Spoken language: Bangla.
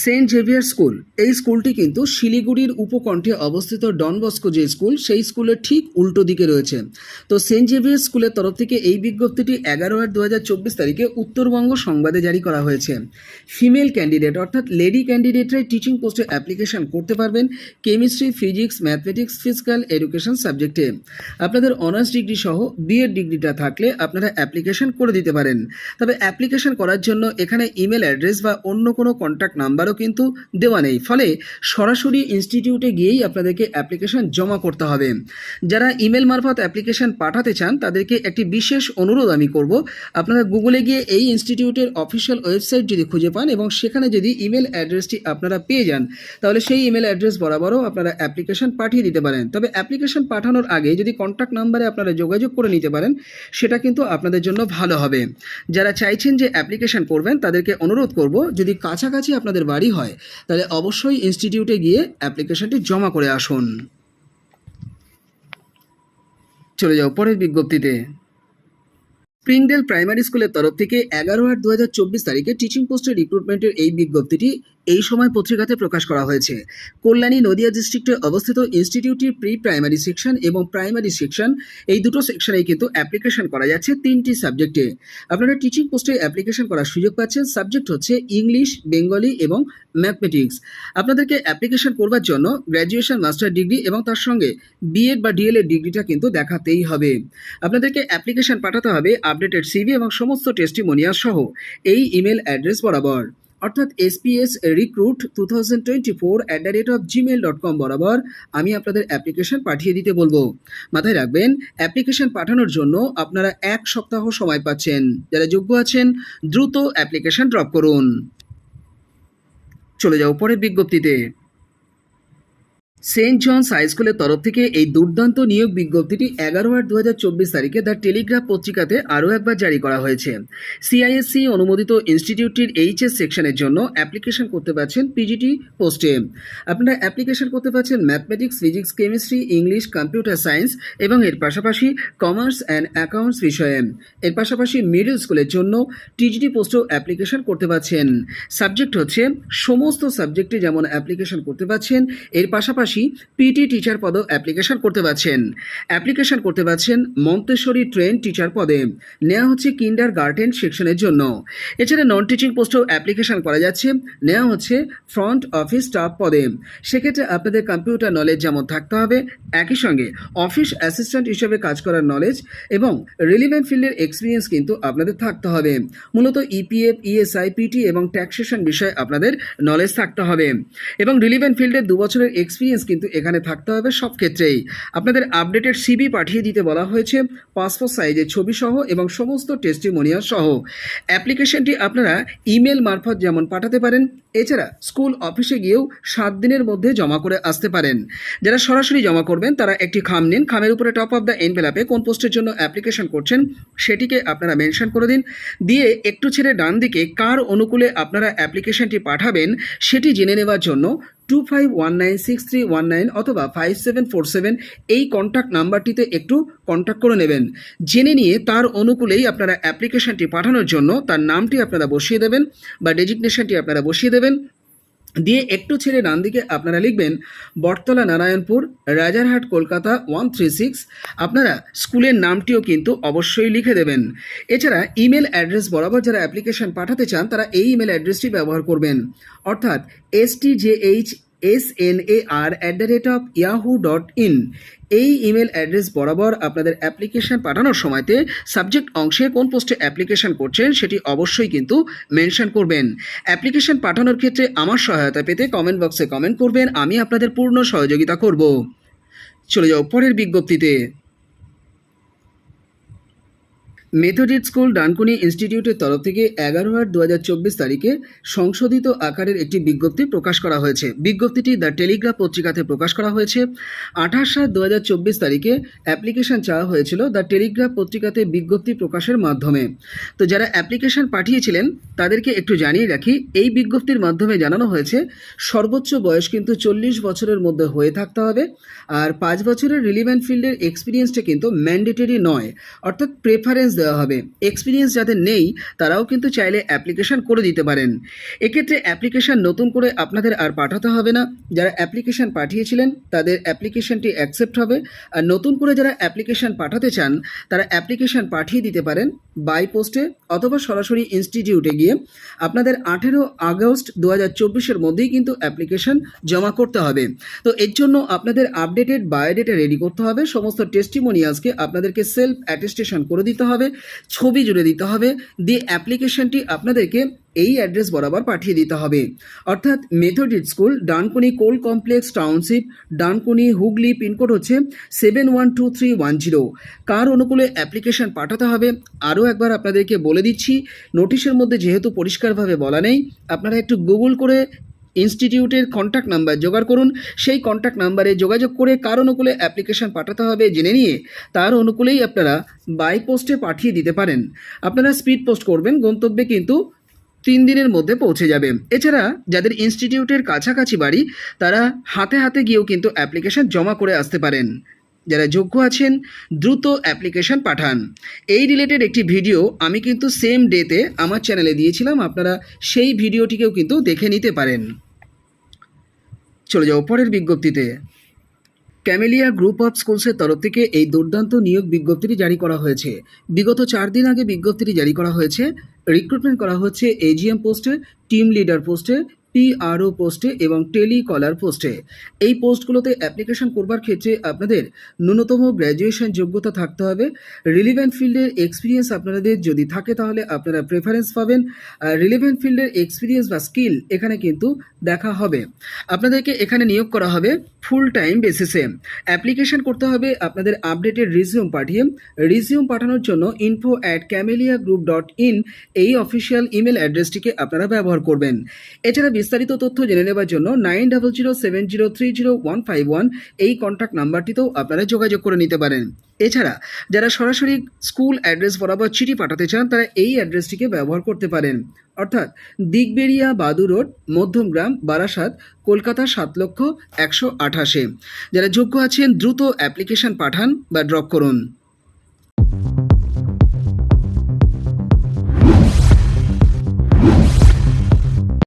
সেন্ট জেভিয়ার স্কুল, এই স্কুলটি কিন্তু শিলিগুড়ির উপকণ্ঠে অবস্থিত ডন বস্কো যে স্কুল, সেই স্কুলের ঠিক উল্টো দিকে রয়েছে। তো সেন্ট জেভিয়ার স্কুলের তরফ থেকে এই বিজ্ঞপ্তিটি 11/8/2024 তারিখে উত্তরবঙ্গ সংবাদে জারি করা হয়েছে। ফিমেল ক্যান্ডিডেট অর্থাৎ লেডি ক্যান্ডিডেটরাই টিচিং পোস্টে অ্যাপ্লিকেশন করতে পারবেন chemistry, physics, mathematics, physical education সাবজেক্টে। আপনাদের অনার্স ডিগ্রি সহ বিএড ডিগ্রিটা থাকলে আপনারা অ্যাপ্লিকেশন করে দিতে পারেন। তবে অ্যাপ্লিকেশন করার জন্য এখানে ইমেল অ্যাড্রেস বা অন্য কোনো কন্ট্যাক্ট নাম্বারও কিন্তু দেওয়া নেই, ফলে সরাসরি ইনস্টিটিউটে গিয়েই আপনাদেরকে অ্যাপ্লিকেশন জমা করতে হবে। যারা ইমেল মারফত অ্যাপ্লিকেশন পাঠাতে চান তাদেরকে একটি বিশেষ অনুরোধ আমি করব, আপনারা গুগলে গিয়ে এই ইনস্টিটিউটের অফিসিয়াল ওয়েবসাইট যদি খুঁজে পান এবং সেখানে যদি ইমেল অ্যাড্রেসটি আপনারা পেয়ে যান, তাহলে সেই ইমেল অ্যাড্রেস বরাবরও আপনারা অ্যাপ্লিকেশন পাঠিয়ে দিতে পারেন। তবে অ্যাপ্লিকেশন পাঠানোর আগে যদি কন্ট্যাক্ট নাম্বারে আপনারা যোগাযোগ করে নিতে পারেন, সেটা কিন্তু আপনাদের জন্য ভালো হবে। যারা চাইছেন যে অ্যাপ্লিকেশন করবেন তাদেরকে অনুরোধ করব, যদি কাছাকাছি আপনাদের বাড়ি হয় তাহলে অবশ্যই ইনস্টিটিউটে গিয়ে অ্যাপ্লিকেশনটি জমা করে আসুন। চলে যাও পরের বিজ্ঞপ্তিতে। স্প্রিংডেল প্রাইমারি স্কুলের তরফ থেকে 11/8/2024 তারিখে টিচিং পোস্টের রিক্রুটমেন্টের এই বিজ্ঞপ্তিটি এই সময় পত্রিকাতে প্রকাশ করা হয়েছে। কল্যাণী নদিয়া ডিস্ট্রিক্টে অবস্থিত ইনস্টিটিউটটির প্রি প্রাইমারি সেকশন এবং প্রাইমারি সেকশন, এই দুটো সেকশনেই কিন্তু অ্যাপ্লিকেশন করা যাচ্ছে 3টি সাবজেক্টে। আপনারা টিচিং পোস্টে অ্যাপ্লিকেশন করার সুযোগ পাচ্ছেন। সাবজেক্ট হচ্ছে ইংলিশ, বেঙ্গলি এবং ম্যাথমেটিক্স। আপনাদেরকে অ্যাপ্লিকেশন করবার জন্য গ্র্যাজুয়েশন, মাস্টার ডিগ্রি এবং তার সঙ্গে বিএড বা ডিএলএড ডিগ্রিটা কিন্তু দেখাতেই হবে। আপনাদেরকে অ্যাপ্লিকেশন পাঠাতে হবে আপডেটেড সিভি এবং সমস্ত টেস্টিমোনিয়াল সহ এই ইমেল অ্যাড্রেস বরাবর, অর্থাৎ spsrecruit2024@gmail.com বরাবর আমি আপনাদের অ্যাপ্লিকেশন পাঠিয়ে দিতে বলবো। মাথায় রাখবেন, অ্যাপ্লিকেশন পাঠানোর জন্য আপনারা 1 সপ্তাহ সময় পাচ্ছেন। যারা যোগ্য আছেন দ্রুত অ্যাপ্লিকেশন ড্রপ করুন। চলে যাও পরের বিজ্ঞপ্তিতে। সেন্ট জনস হাই স্কুলের তরফ থেকে এই দুর্দান্ত নিয়োগ বিজ্ঞপ্তিটি 11/8/2024 তারিখে দ্য টেলিগ্রাফ পত্রিকাতে আরও একবার জারি করা হয়েছে। সিআইএসসি অনুমোদিত ইনস্টিটিউটটির এইচএস সেকশনের জন্য অ্যাপ্লিকেশন করতে পারছেন পিজিটি পোস্টে। আপনারা অ্যাপ্লিকেশন করতে পারছেন mathematics, physics, chemistry, English, computer science এবং এর পাশাপাশি কমার্স অ্যান্ড অ্যাকাউন্টস বিষয়ে। এর পাশাপাশি মিডল স্কুলের জন্য টিজিটি পোস্টেও অ্যাপ্লিকেশন করতে পারছেন। সাবজেক্ট হচ্ছে সমস্ত সাবজেক্টে যেমন অ্যাপ্লিকেশন করতে পারছেন, এর পাশাপাশি পিটি টিচার পদেও অ্যাপ্লিকেশন করতে পারছেন। অ্যাপ্লিকেশন করতে পারছেন মন্তেশ্বরী ট্রেন টিচার পদে, নেওয়া হচ্ছে কিন্ডার গার্ডেন সেকশনের জন্য। এছাড়া নন টিচিং পোস্টেও অ্যাপ্লিকেশন করা যাচ্ছে, নেওয়া হচ্ছে ফ্রন্ট অফিস স্টাফ পদে। সেক্ষেত্রে আপনাদের কম্পিউটার নলেজ যেমন থাকতে হবে, একই সঙ্গে অফিস অ্যাসিস্ট্যান্ট হিসেবে কাজ করার নলেজ এবং রিলিভেন্ট ফিল্ডের এক্সপিরিয়েন্স কিন্তু আপনাদের থাকতে হবে। মূলত ইপিএফ, ইএসআই, পিটি এবং ট্যাক্সেশন বিষয়ে আপনাদের নলেজ থাকতে হবে এবং রিলিভেন্ট ফিল্ডের 2 বছরের এক্সপিরিয়েন্স কিন্তু এখানে থাকতে হবে সব ক্ষেত্রেই। আপনাদের আপডেটেড সিভি পাঠিয়ে দিতে বলা হয়েছে, পাসপোর্ট সাইজের ছবি সহ এবং সমস্ত টেস্টিমোনিয়াল সহ। অ্যাপ্লিকেশনটি আপনারা ইমেল মারফত যেমন পাঠাতে পারেন, এছাড়া স্কুল অফিসে গিয়েও 7 দিনের মধ্যে জমা করে আসতে পারেন। যারা সরাসরি জমা করবেন তারা একটি খাম নিন, খামের উপরে টপ অফ দ্য এনভেলপে কোন পোস্টের জন্য অ্যাপ্লিকেশন করছেন সেটিকে আপনারা মেনশন করে দিন। দিয়ে একটু ছেড়ে ডান দিকে কার অনুকূলে আপনারা অ্যাপ্লিকেশনটি পাঠাবেন সেটি জেনে নেওয়ার জন্য 25196319 অথবা 5747 এই কন্ট্যাক্ট নাম্বারটিতে একটু কন্ট্যাক্ট করে নেবেন। জেনে নিয়ে তার অনুকূলেই আপনারা অ্যাপ্লিকেশনটি পাঠানোর জন্য তার নামটি আপনারা বসিয়ে দেবেন বা ডেজিগনেশনটি আপনারা বসিয়ে দেবেন। দিয়ে একটু ছেড়ে ডান দিকে আপনারা লিখবেন বটতলা, নারায়ণপুর, রাজারহাট, কলকাতা 136। আপনারা স্কুলের নামটিও কিন্তু অবশ্যই লিখে দেবেন। এছাড়া ইমেল অ্যাড্রেস বরাবর যারা অ্যাপ্লিকেশন পাঠাতে চান তারা এই ইমেল অ্যাড্রেসটি ব্যবহার করবেন, অর্থাৎ stjhsnar@yahoo.in। এই ইমেল অ্যাড্রেস বরাবর আপনাদের অ্যাপ্লিকেশন পাঠানোর সময়তে সাবজেক্ট অংশে কোন পোস্টে অ্যাপ্লিকেশন করছেন সেটি অবশ্যই কিন্তু মেনশন করবেন। অ্যাপ্লিকেশন পাঠানোর ক্ষেত্রে আমার সহায়তা পেতে কমেন্ট বক্সে কমেন্ট করবেন, আমি আপনাদের পূর্ণ সহযোগিতা করব। চলে যাও পরের বিজ্ঞপ্তিতে। মেথডিস্ট স্কুল ডানকুনি ইনস্টিটিউটের তরফ থেকে 11/8/2024 তারিখে সংশোধিত আকারের একটি বিজ্ঞপ্তি প্রকাশ করা হয়েছে। বিজ্ঞপ্তিটি দ্য টেলিগ্রাফ পত্রিকাতে প্রকাশ করা হয়েছে। 28/7/2024 তারিখে অ্যাপ্লিকেশন চাওয়া হয়েছিল দ্য টেলিগ্রাফ পত্রিকাতে বিজ্ঞপ্তি প্রকাশের মাধ্যমে। তো যারা অ্যাপ্লিকেশন পাঠিয়েছিলেন তাদেরকে একটু জানিয়ে রাখি, এই বিজ্ঞপ্তির মাধ্যমে জানানো হয়েছে সর্বোচ্চ বয়স কিন্তু 40 বছরের মধ্যে হয়ে থাকতে হবে, আর 5 বছরের রিলিভেন্ট ফিল্ডের এক্সপিরিয়েন্সটা কিন্তু ম্যান্ডেটরি নয়, অর্থাৎ প্রেফারেন্স দেওয়া হবে। এক্সপিরিয়েন্স যাদের নেই তারাও কিন্তু চাইলে অ্যাপ্লিকেশন করে দিতে পারেন। এক্ষেত্রে অ্যাপ্লিকেশন নতুন করে আপনাদের আর পাঠাতে হবে না। যারা অ্যাপ্লিকেশন পাঠিয়েছিলেন তাদের অ্যাপ্লিকেশনটি অ্যাকসেপ্ট হবে। আর নতুন করে যারা অ্যাপ্লিকেশন পাঠাতে চান তারা অ্যাপ্লিকেশন পাঠিয়ে দিতে পারেন বাই পোস্টে অথবা সরাসরি ইনস্টিটিউটে গিয়ে। আপনাদের 18 আগস্ট 2024-এর মধ্যেই কিন্তু অ্যাপ্লিকেশন জমা করতে হবে। তো এর জন্য আপনাদের আপডেটেড বায়োডেটা রেডি করতে হবে। সমস্ত টেস্টিমোনিয়ালসকে আপনাদেরকে সেলফ অ্যাটেস্টেশন করে দিতে হবে, ছবি জুড়ে দিতে হবে, দিয়ে অ্যাপ্লিকেশনটি আপনাদেরকে এই অ্যাড্রেস বরাবর পাঠিয়ে দিতে হবে। অর্থাৎ Methodist school, Dankuni coal complex township, Dankuni, Hooghly, pin code হচ্ছে 712310। কার অনুকূলে অ্যাপ্লিকেশন পাঠাতে হবে আরও একবার আপনাদেরকে বলে দিচ্ছি। নোটিশের মধ্যে যেহেতু পরিষ্কারভাবে বলা নেই, আপনারা একটু গুগল করে ইনস্টিটিউটের কন্ট্যাক্ট নাম্বার জোগাড় করুন। সেই কন্ট্যাক্ট নাম্বারে যোগাযোগ করে কার অনুকূলে অ্যাপ্লিকেশন পাঠাতে হবে জেনে নিয়ে তার অনুকূলেই আপনারা বাই পোস্টে পাঠিয়ে দিতে পারেন। আপনারা স্পিড পোস্ট করবেন, গন্তব্যে কিন্তু 3 দিনের মধ্যে পৌঁছে যাবে। এছাড়া যাদের ইনস্টিটিউটের কাছাকাছি বাড়ি তারা হাতে হাতে গিয়েও কিন্তু অ্যাপ্লিকেশন জমা করে আসতে পারেন। যারা যোগ্য আছেন দ্রুত অ্যাপ্লিকেশন পাঠান। এই রিলেটেড একটি ভিডিও আমি কিন্তু সেম ডেতে আমার চ্যানেলে দিয়েছিলাম, আপনারা সেই ভিডিওটিকেও কিন্তু দেখে নিতে পারেন। চলে যাও পরের বিজ্ঞপ্তিতে। ক্যামেলিয়া গ্রুপ অফ স্কুলসের তরফ থেকে এই দুর্দান্ত নিয়োগ বিজ্ঞপ্তিটি জারি করা হয়েছে। বিগত 4 দিন আগে বিজ্ঞপ্তিটি জারি করা হয়েছে। রিক্রুটমেন্ট করা হচ্ছে এজিএম পোস্টে, টিম লিডার পোস্টে, পিআরও পোস্টে এবং টেলিকলার পোস্টে। এই পোস্টগুলোতে অ্যাপ্লিকেশন করবার ক্ষেত্রে আপনাদের ন্যূনতম গ্র্যাজুয়েশন যোগ্যতা থাকতে হবে। রিলিভেন্ট ফিল্ডের এক্সপিরিয়েন্স আপনাদের যদি থাকে তাহলে আপনারা প্রেফারেন্স পাবেন। রিলিভেন্ট ফিল্ডের এক্সপিরিয়েন্স বা স্কিল এখানে কিন্তু দেখা হবে। আপনাদেরকে এখানে নিয়োগ করা হবে ফুল টাইম বেসিসে। অ্যাপ্লিকেশন করতে হবে আপনাদের আপডেটেড রিজিউম পাঠিয়ে। রিজিউম পাঠানোর জন্য info@cameliagroup.in এই অফিসিয়াল ইমেল অ্যাড্রেসটিকে আপনারা ব্যবহার করবেন। এছাড়া বিস্তারিত তথ্য জেনে নেওয়ার জন্য 9007030151 এই কন্ট্যাক্ট নাম্বারটিতেও আপনারা যোগাযোগ করে নিতে পারেন। এছাড়া যারা সরাসরি স্কুল অ্যাড্রেস বরাবর চিঠি পাঠাতে চান তারা এই অ্যাড্রেসটিকে ব্যবহার করতে পারেন। অর্থাৎ দিগবেরিয়া, বাদু রোড, মধ্যমগ্রাম, বারাসাত, কলকাতা 7,128,000। যারা যোগ্য আছেন দ্রুত অ্যাপ্লিকেশন পাঠান বা ড্রপ করুন।